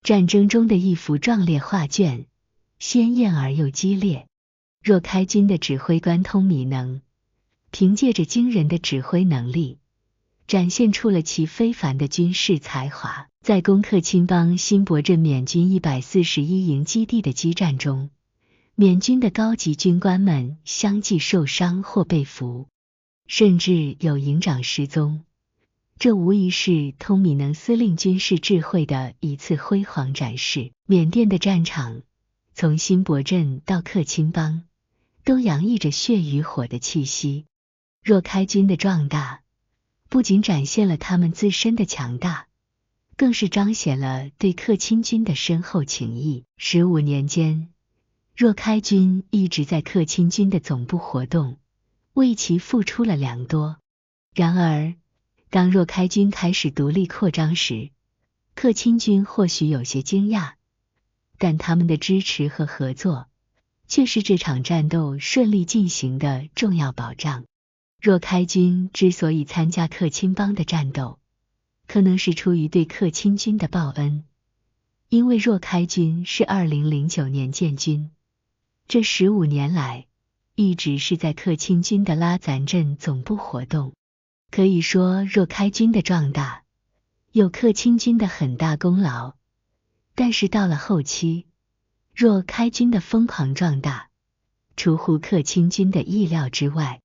战争中的一幅壮烈画卷，鲜艳而又激烈。若开军的指挥官通米能，凭借着惊人的指挥能力，展现出了其非凡的军事才华。在攻克青帮新博镇缅军141营基地的激战中，缅军的高级军官们相继受伤或被俘，甚至有营长失踪。这无疑是通米能司令军事智慧的一次辉煌展示。缅甸的战场，从新博镇到克钦邦，都洋溢着血与火的气息。若开军的壮大，不仅展现了他们自身的强大，更是彰显了对克钦军的深厚情谊。15年间，若开军一直在克钦军的总部活动，为其付出了良多。然而，当若开军开始独立扩张时，克钦军或许有些惊讶，但他们的支持和合作却是这场战斗顺利进行的重要保障。若开军之所以参加克钦邦的战斗，可能是出于对克钦军的报恩，因为若开军是2009年建军，这15年来一直是在克钦军的拉赞镇总部活动。可以说，若开军的壮大有克钦军的很大功劳，但是到了后期，若开军的疯狂壮大出乎克钦军的意料之外。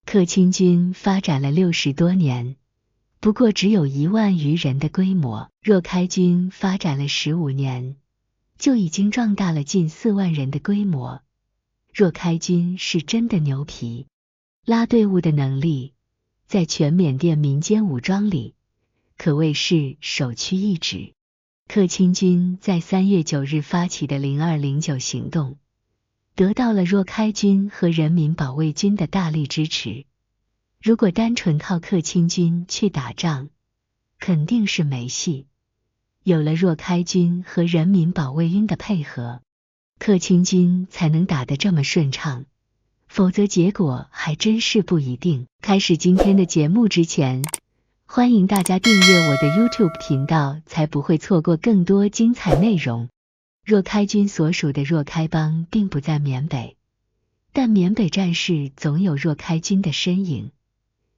克钦军发展了60多年，不过只有1万余人的规模。若开军发展了15年，就已经壮大了近4万人的规模。若开军是真的牛皮，拉队伍的能力在全缅甸民间武装里可谓是首屈一指。克钦军在3月9日发起的0209行动，得到了若开军和人民保卫军的大力支持。如果单纯靠克钦军去打仗，肯定是没戏。有了若开军和人民保卫军的配合，克钦军才能打得这么顺畅，否则结果还真是不一定。开始今天的节目之前，欢迎大家订阅我的 YouTube 频道，才不会错过更多精彩内容。若开军所属的若开邦并不在缅北，但缅北战事总有若开军的身影，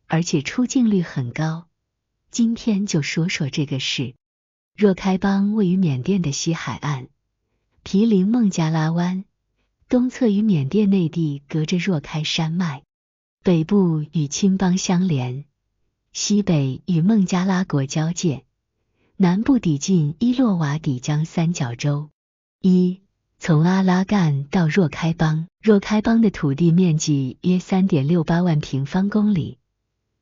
而且出镜率很高。今天就说说这个事。若开邦位于缅甸的西海岸，毗邻孟加拉湾，东侧与缅甸内地隔着若开山脉，北部与钦邦相连，西北与孟加拉国交界，南部抵近伊洛瓦底江三角洲。从阿拉干到若开邦，若开邦的土地面积约 3.68 万平方公里，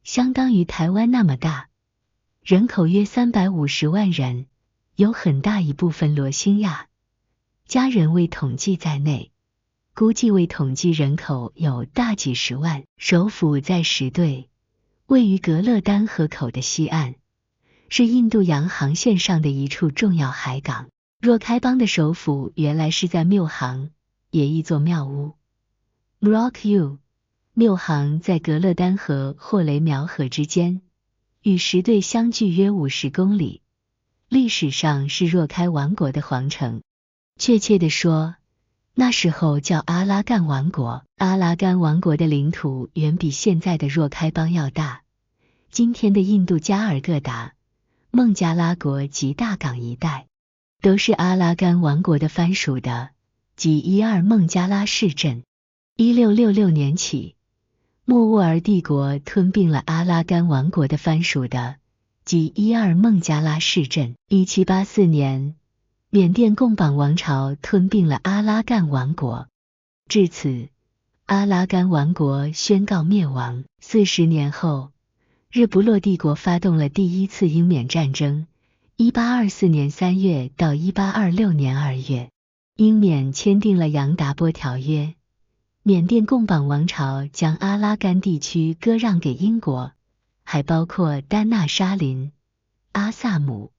相当于台湾那么大，人口约350万人，有很大一部分罗兴亚家人未统计在内，估计未统计人口有大几十万。首府在什队，位于格勒丹河口的西岸，是印度洋航线上的一处重要海港。若开邦的首府原来是在缪杭，也译作庙屋 Mroku。 缪杭在格勒丹河或雷苗河之间，与什队相距约50公里，历史上是若开王国的皇城。确切地说，那时候叫阿拉干王国。阿拉干王国的领土远比现在的若开邦要大，今天的印度加尔各答、孟加拉国及大港一带都是阿拉干王国的藩属的，即12孟加拉市镇。1666年起，莫卧儿帝国吞并了阿拉干王国的藩属的，即12孟加拉市镇。1784年，缅甸贡榜王朝吞并了阿拉干王国，至此，阿拉干王国宣告灭亡。40年后，日不落帝国发动了第一次英缅战争，1824年3月到1826年2月，英缅签订了杨达波条约，缅甸贡榜王朝将阿拉干地区割让给英国，还包括丹纳沙林、阿萨姆、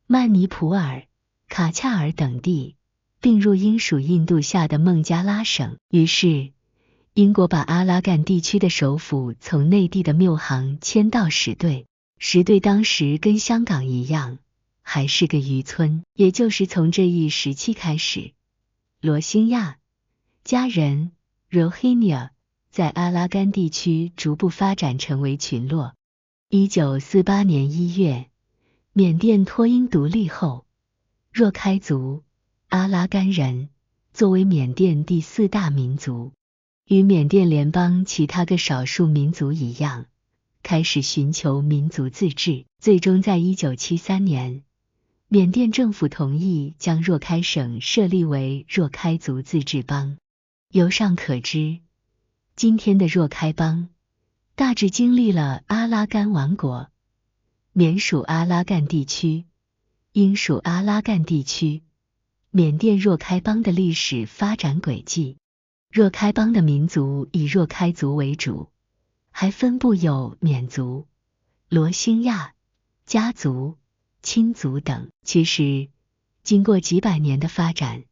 曼尼普尔、卡恰尔等地，并入英属印度下的孟加拉省。于是，英国把阿拉干地区的首府从内地的缪杭迁到什队。什队当时跟香港一样，还是个渔村。也就是从这一时期开始，罗兴亚家人 Rohingya 在阿拉干地区逐步发展成为群落。1948年1月，缅甸脱英独立后，若开族阿拉干人作为缅甸第4大民族，与缅甸联邦其他个少数民族一样，开始寻求民族自治。最终在1973年，缅甸政府同意将若开省设立为若开族自治邦。由上可知，今天的若开邦大致经历了阿拉干王国、缅属阿拉干地区、英属阿拉干地区、缅甸若开邦的历史发展轨迹。若开邦的民族以若开族为主，还分布有缅族、罗兴亚、家族、亲族等。其实，经过几百年的发展，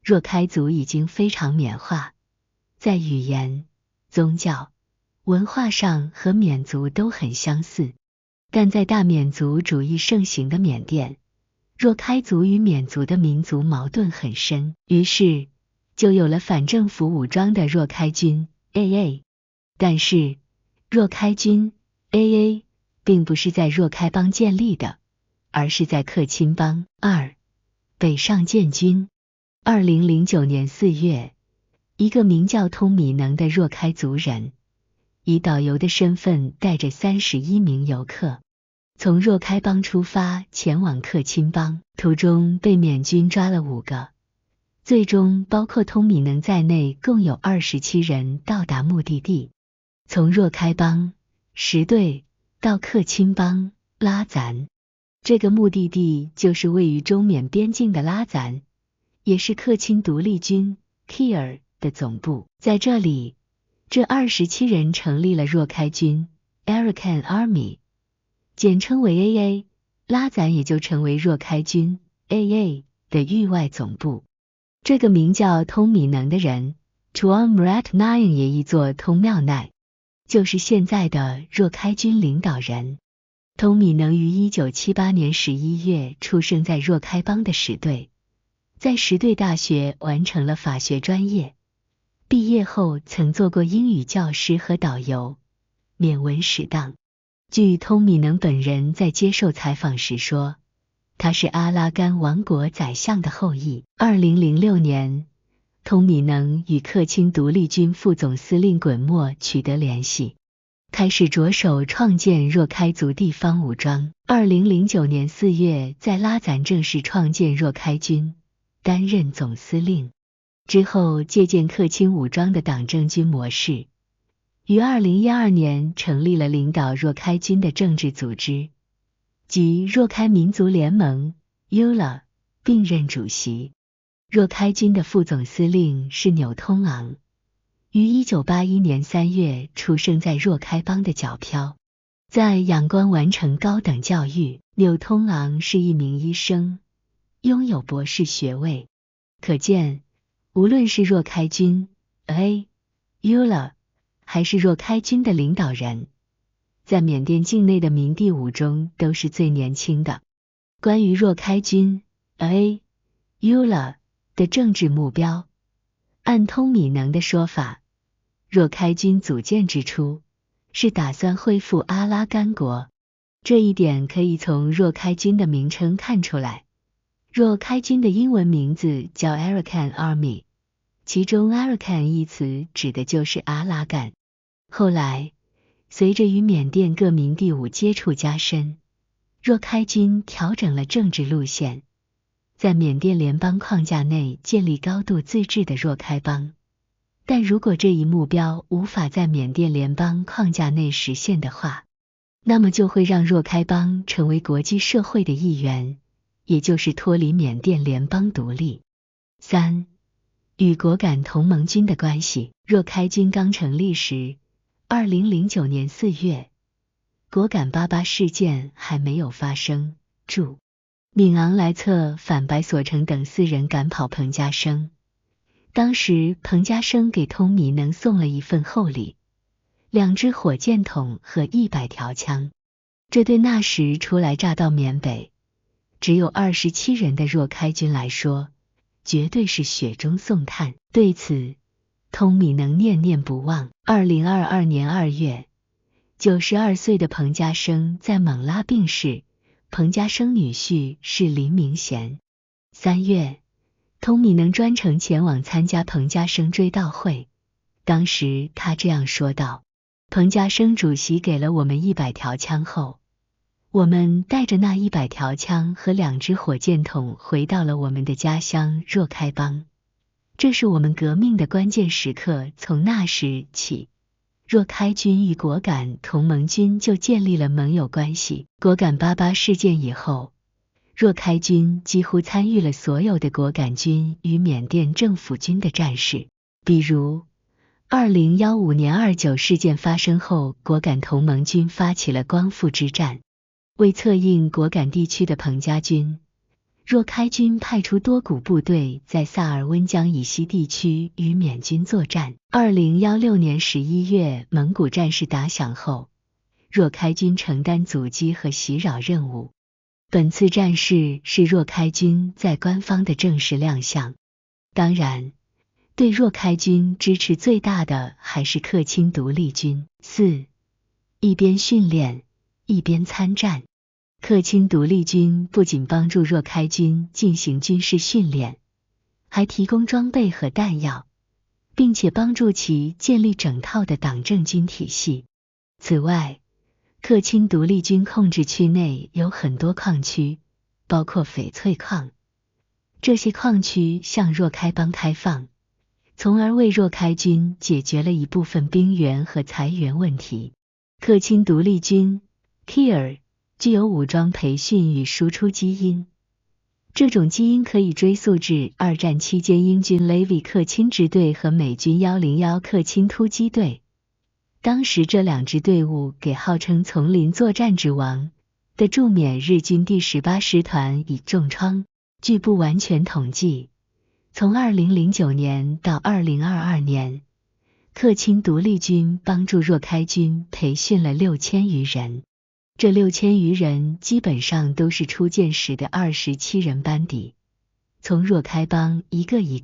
若开族已经非常缅化，在语言、宗教、文化上和缅族都很相似。但在大缅族主义盛行的缅甸，若开族与缅族的民族矛盾很深，于是就有了反政府武装的若开军 AA。 但是若开军 AA 并不是在若开邦建立的，而是在克钦邦北上建军。2009年4月，一个名叫通米能的若开族人，以导游的身份带着31名游客，从若开邦出发前往克钦邦，途中被缅军抓了5个，最终包括通米能在内共有27人到达目的地。从若开邦石队到克钦邦拉赞，这个目的地就是位于中缅边境的拉赞，也是克钦独立军 KIR 的总部。在这里，这27人成立了若开军 Arakan Army， 简称为 AA， 拉赞也就成为若开军 AA 的域外总部。这个名叫通米能的人 Tuan Ratnayan 也译作通妙奈，就是现在的若开军领导人。通米能于1978年11月出生在若开邦的石队，在石队大学完成了法学专业，毕业后曾做过英语教师和导游，缅文史当。据通米能本人在接受采访时说，他是阿拉干王国宰相的后裔。2006年，通米能与克钦独立军副总司令滚莫取得联系，开始着手创建若开族地方武装。2009年4月，在拉赞正式创建若开军，担任总司令。之后借鉴克钦武装的党政军模式，于2012年成立了领导若开军的政治组织，即若开民族联盟 ULA， 并任主席。若开军的副总司令是钮通昂，于1981年3月出生在若开邦的皎漂，在仰光完成高等教育。钮通昂是一名医生，拥有博士学位。可见，无论是若开军 ULA 还是若开军的领导人，在缅甸境内的民地武中都是最年轻的。关于若开军 ULA 的政治目标，按通米能的说法，若开军组建之初是打算恢复阿拉干国，这一点可以从若开军的名称看出来。若开军的英文名字叫 Arakan Army， 其中 Arakan 一词指的就是阿拉干。后来，随着与缅甸各民地武接触加深，若开军调整了政治路线，在缅甸联邦框架内建立高度自治的若开邦。但如果这一目标无法在缅甸联邦框架内实现的话，那么就会让若开邦成为国际社会的一员，也就是脱离缅甸联邦独立。3. 与果敢同盟军的关系。若开军刚成立时，2009年4月，果敢88事件还没有发生。注：敏昂莱策反白所成等4人赶跑彭家声，当时彭家声给通米能送了一份厚礼，2支火箭筒和100条枪。这对那时初来乍到缅北，只有27人的若开军来说，绝对是雪中送炭。对此，通米能念念不忘。2022年2月，92岁的彭家声在勐拉病逝，彭家声女婿是林明贤。3月，通米能专程前往参加彭家声追悼会，当时他这样说道：彭家声主席给了我们100条枪后，我们带着那100条枪和2支火箭筒回到了我们的家乡若开邦。这是我们革命的关键时刻，从那时起，若开军与果敢同盟军就建立了盟友关系。果敢88事件以后，若开军几乎参与了所有的果敢军与缅甸政府军的战事，比如2015年29事件发生后，果敢同盟军发起了光复之战。为策应果敢地区的彭家军，若开军派出多股部队在萨尔温江以西地区与缅军作战。2016年11月，蒙古战事打响后，若开军承担阻击和袭扰任务。本次战事是若开军在官方的正式亮相。当然，对若开军支持最大的还是克钦独立军。4. 一边训练，一边参战。克钦独立军不仅帮助若开军进行军事训练，还提供装备和弹药，并且帮助其建立整套的党政军体系。此外，克钦独立军控制区内有很多矿区，包括翡翠矿，这些矿区向若开邦开放，从而为若开军解决了一部分兵源和财源问题。克钦独立军 KIR 具有武装培训与输出基因，这种基因可以追溯至二战期间英军 Levi 克钦支队和美军101克钦突击队。当时这2支队伍给号称丛林作战之王的驻缅日军第18师团以重创。据不完全统计，从2009年到2022年，克钦独立军帮助若开军培训了6000余人。这6000余人基本上都是初建时的27人班底，从若开邦一个一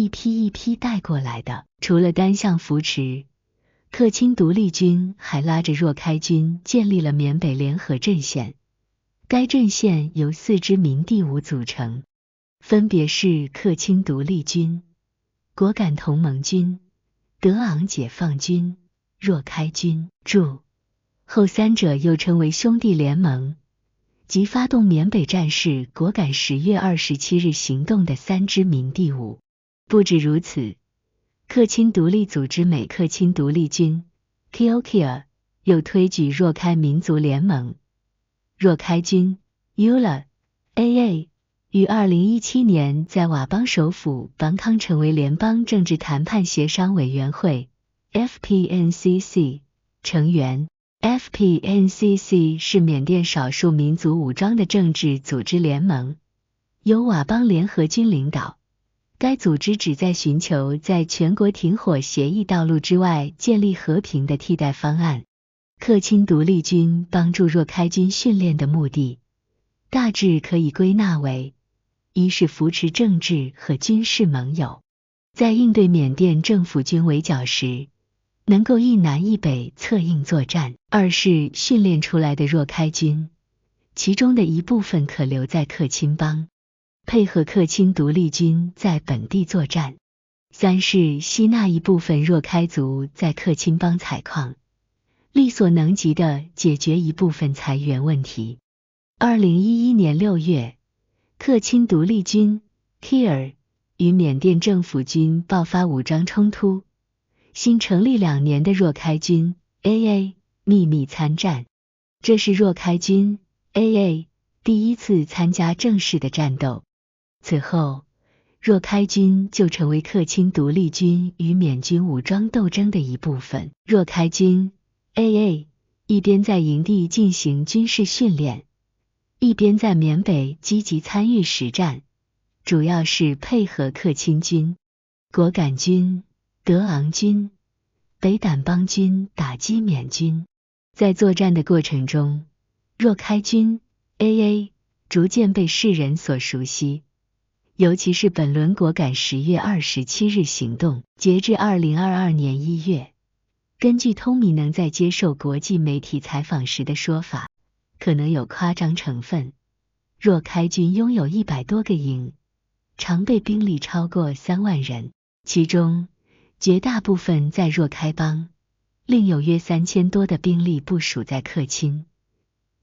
批一批带过来的。除了单向扶持，克钦独立军还拉着若开军建立了缅北联合阵线。该阵线由4支民地伍组成，分别是克钦独立军、果敢同盟军、德昂解放军、若开军。注：后三者又称为兄弟联盟，即发动缅北战事果敢10月27日行动的3支民地伍。不止如此，克钦独立组织美克钦独立军 KOKIA 又推举若开民族联盟、若开军 ULA-AA 于2017年在佤邦首府邦康成为联邦政治谈判协商委员会 FPNCC 成员。FPNCC 是缅甸少数民族武装的政治组织联盟，由佤邦联合军领导。该组织旨在寻求在全国停火协议道路之外建立和平的替代方案。克钦独立军帮助若开军训练的目的，大致可以归纳为：一是扶持政治和军事盟友，在应对缅甸政府军围剿时，能够一南一北策应作战；二是训练出来的若开军，其中的一部分可留在克钦邦，配合克钦独立军在本地作战；三是吸纳一部分若开族在克钦邦采矿，力所能及地解决一部分财源问题。2011年6月，克钦独立军 KIR 与缅甸政府军爆发武装冲突，新成立2年的若开军 AA 秘密参战，这是若开军 AA 第一次参加正式的战斗。此后，若开军就成为克钦独立军与缅军武装斗争的一部分。若开军 AA 一边在营地进行军事训练，一边在缅北积极参与实战，主要是配合克钦军、果敢军、德昂军、北掸邦军打击缅军。在作战的过程中，若开军 AA 逐渐被世人所熟悉。尤其是本轮果敢10月27日行动，截至2022年1月，根据通米能在接受国际媒体采访时的说法，可能有夸张成分。若开军拥有100多个营，常备兵力超过3万人，其中绝大部分在若开邦，另有约3000多的兵力部署在克钦、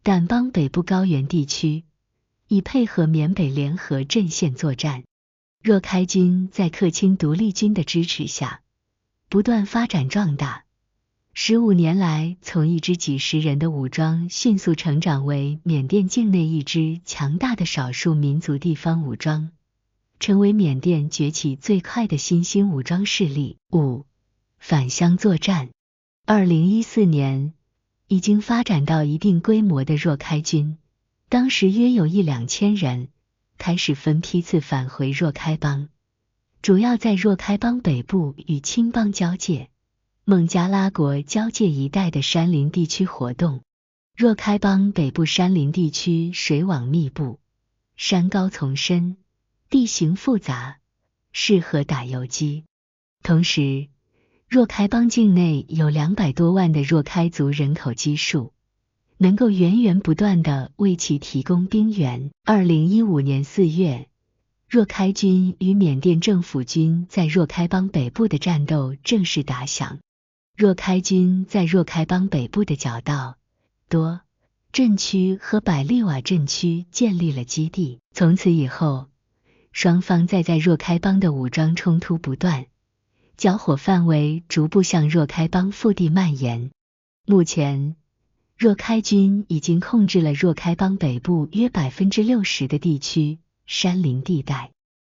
掸邦北部高原地区，以配合缅北联合阵线作战。若开军在克钦独立军的支持下，不断发展壮大，15年来从一支几十人的武装迅速成长为缅甸境内一支强大的少数民族地方武装，成为缅甸崛起最快的新兴武装势力。5. 返乡作战。2014年，已经发展到一定规模的若开军，当时约有1-2千人，开始分批次返回若开邦，主要在若开邦北部与青邦交界、孟加拉国交界一带的山林地区活动。若开邦北部山林地区水网密布，山高丛深，地形复杂，适合打游击。同时，若开邦境内有200多万的若开族人口基数，能够源源不断地为其提供兵源。2015年4月，若开军与缅甸政府军在若开邦北部的战斗正式打响。若开军在若开邦北部的皎道、多镇区和百利瓦镇区建立了基地，从此以后，双方在若开邦的武装冲突不断，交火范围逐步向若开邦腹地蔓延。目前，若开军已经控制了若开邦北部约 60% 的地区山林地带。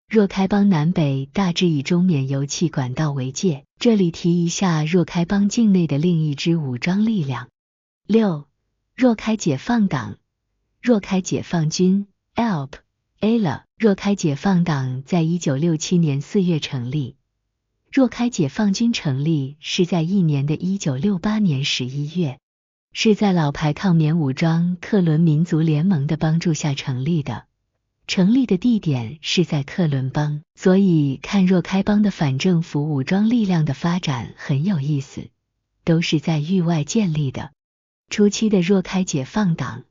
若开邦南北大致以中缅油气管道为界。这里提一下若开邦境内的另一支武装力量。6. 若开解放党。若开解放军 ALP。若开解放党在1967年4月成立。若开解放军成立是在一年的1968年11月，是在老牌抗缅武装克伦民族联盟的帮助下成立的。成立的地点是在克伦邦，所以看若开邦的反政府武装力量的发展很有意思，都是在域外建立的。初期的若开解放党、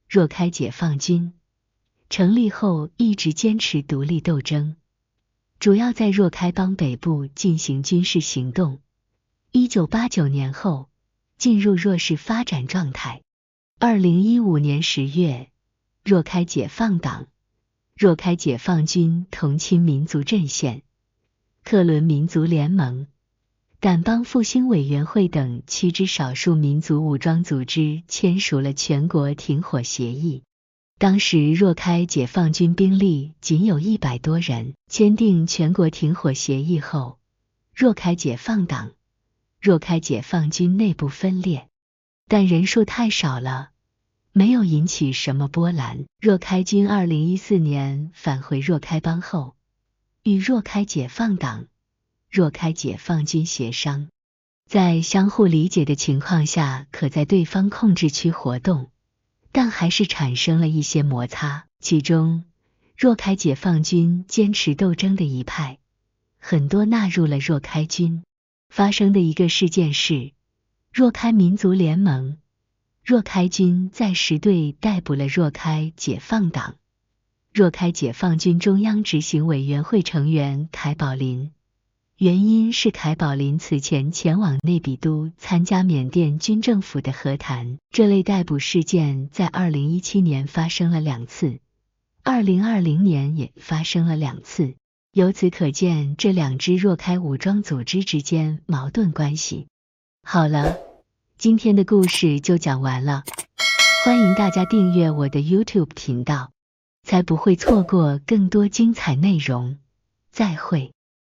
若开解放军成立后一直坚持独立斗争，主要在若开邦北部进行军事行动。1989年后进入若式发展状态。2015年10月，若开解放党、若开解放军同亲民族阵线、克伦民族联盟、掸邦复兴委员会等区支少数民族武装组织签署了全国停火协议。当时若开解放军兵力仅有100多人。签订全国停火协议后，若开解放党、若开解放军内部分裂，但人数太少了，没有引起什么波澜。若开军2014年返回若开邦后，与若开解放党、若开解放军协商，在相互理解的情况下，可在对方控制区活动，但还是产生了一些摩擦。其中，若开解放军坚持斗争的一派，很多纳入了若开军。发生的一个事件是，若开民族联盟、若开军在实队逮捕了若开解放党、若开解放军中央执行委员会成员凯宝林。原因是凯宝林此前前往内比都参加缅甸军政府的和谈。这类逮捕事件在2017年发生了2次，2020年也发生了2次。由此可见这2支若开武装组织之间矛盾关系。好了，今天的故事就讲完了，欢迎大家订阅我的 YouTube 频道，才不会错过更多精彩内容。再会。